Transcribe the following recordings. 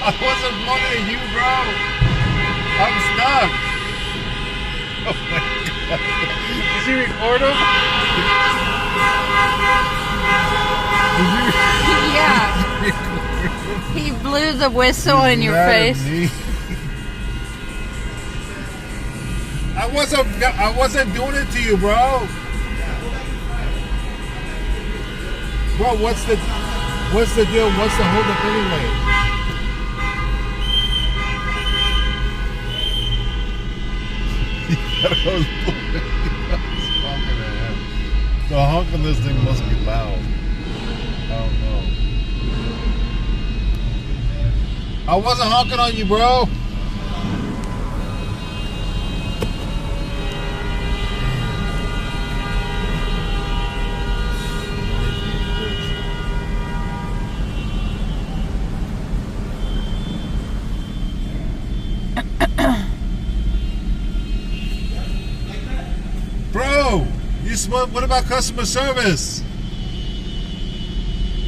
I wasn't looking at you, bro. I'm stuck. Oh my god. Did you record him? Yeah. He blew the whistle in your face. I wasn't doing it to you, bro. Bro, what's the deal? What's the hold up anyway? I was honking at him. The honk on this thing must be loud. I don't know. I wasn't honking on you, bro. Bro, what about customer service?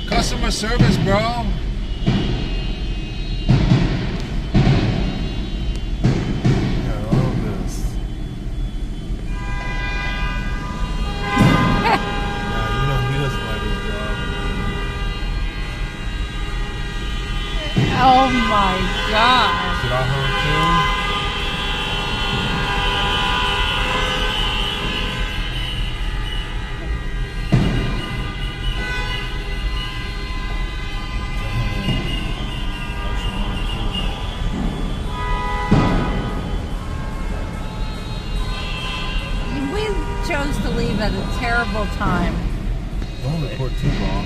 Customer service, bro. Yeah, all this. Nah, you know he doesn't like his job. Oh my god. Should I honk too? We chose to leave at a terrible time. Don't record too long.